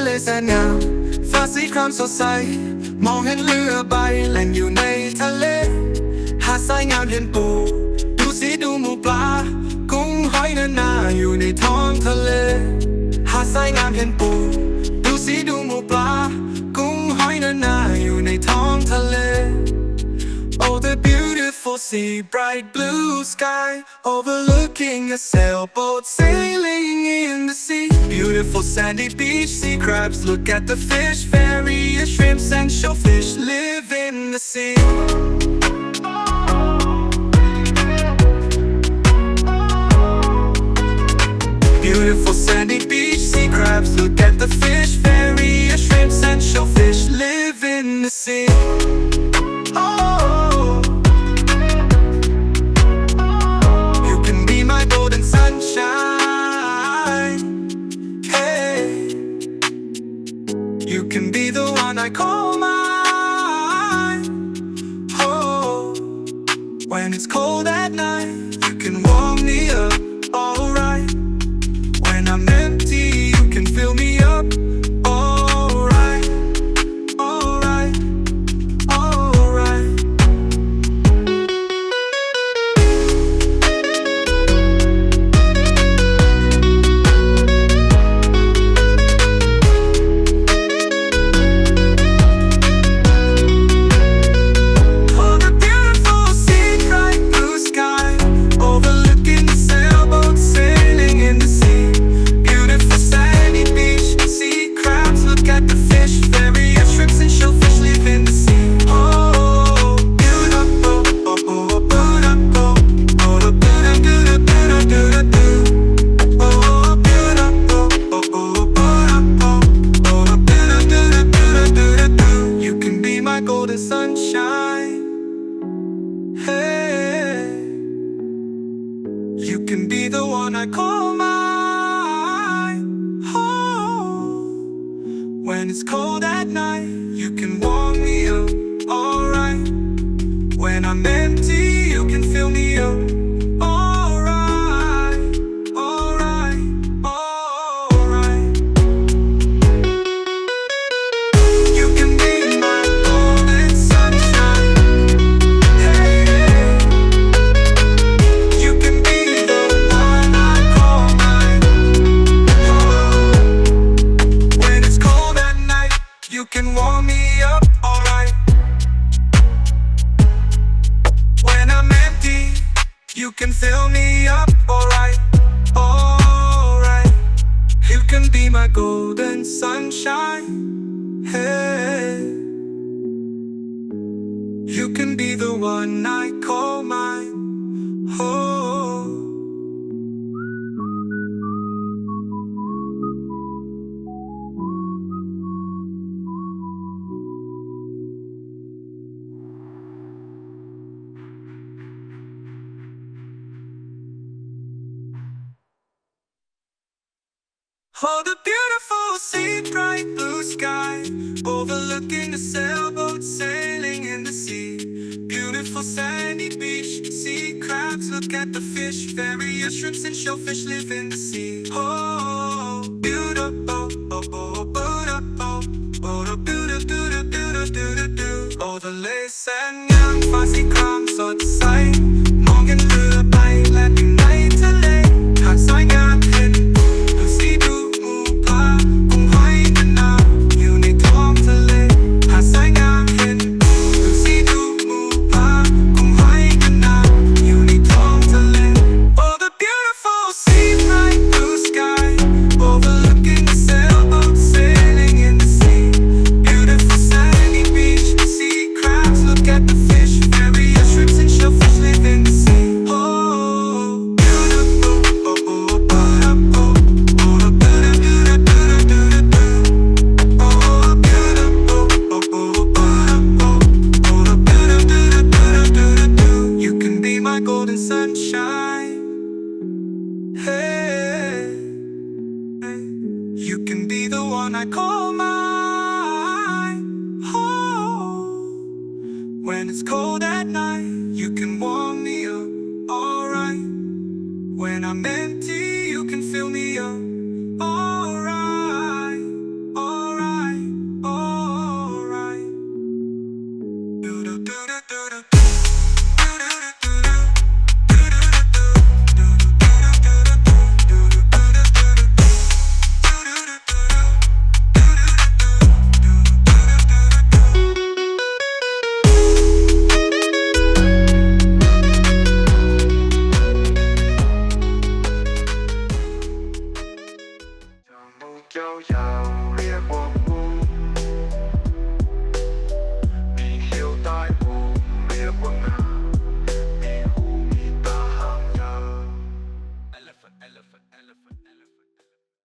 เลแสนงามฟ้าสีครามสดใสมองเห็นเรือใบแล่นอยู่ในทะเลหาดทรายงามเห็นปูดูสีดูหมูปลากุ้งหอยนาอยู่ในท้องทะเลหาดทรายงามเห็นปูดูสีดูหมูปลากุ้งหอยนาอยู่ในท้องทะเล Oh, the beautiful sea, bright blue sky, overlooking a sailboat sailing in the sea. Beautiful sandy beach, sea crabs look at the fish, various shrimps and shellfish live in the sea. Beautiful sandy beach, sea crabs look at the fish, various shrimps and shellfish live in the sea. Oh, you can be my golden sunshine. Hey, you can be the one I call mine. Oh, when it's cold at night, you can warm me up, alright. When I'm empty, you can fill me up, alright, alright, alright. Oh, the beautiful sea, bright blue sky, overlooking the sailboat sailing in the sea. Beautiful sandy beach, sea crabs look at the fish, various shrimps and shellfish live in the sea. Oh, beautiful, oh, oh, beautiful, oh, the beautiful, beautiful, oh, beautiful, oh, oh, beautiful, oh, the beautiful. You can be my golden sunshine. Hey, you can be the one I call mine. Oh, when it's cold at night, you can warm me up, alright. When I'm empty, you can fill me up, alright, alright, alright. You can be my golden sunshine. Hey, you can be the one I call mine. Oh, when it's cold at night, you can warm me up, alright. When I'm empty, you can fill me up, alright, alright. You can be my golden sunshine. Hey, you can be the one I call mine. Oh. Oh, the beautiful sea, bright blue sky, overlooking the sailboat sailing in the sea. Beautiful sandy beach, sea crabs look at the fish, various shrimps and shellfish live in the sea. Oh, beautiful, oh, oh, beautiful, oh, the beautiful, beautiful. Oh, ทะเลแสนงามฟ้าสีครามสดใสมองเห็นเรือใบแล่นอยู่ในทะเลหาดทรายงามเห็นปูดูสีดูหมูปลากุ้งหอยนาอยู่ในท้องทะเลหาดทรายงามเห็นปูดูสีดูหมูปลากุ้งหอยนาอยู่ในท้องทะเล Oh, the beautiful sea, bright blue sky, overlooking the sailboat sailing in the sea. Beautiful sandy beach, sea crabs look at the fish, various shrimps and shellfish live in the sea. Oh, beautiful, oh, oh, beautiful, oh, the beautiful, oh, beautiful, oh, oh, beautiful, oh, the beautiful. You can be my golden sunshine. Hey, you can be the one I call mine. Oh, when it's cold at night, you can warm me up, alright. When I'm empty, you can fill me up,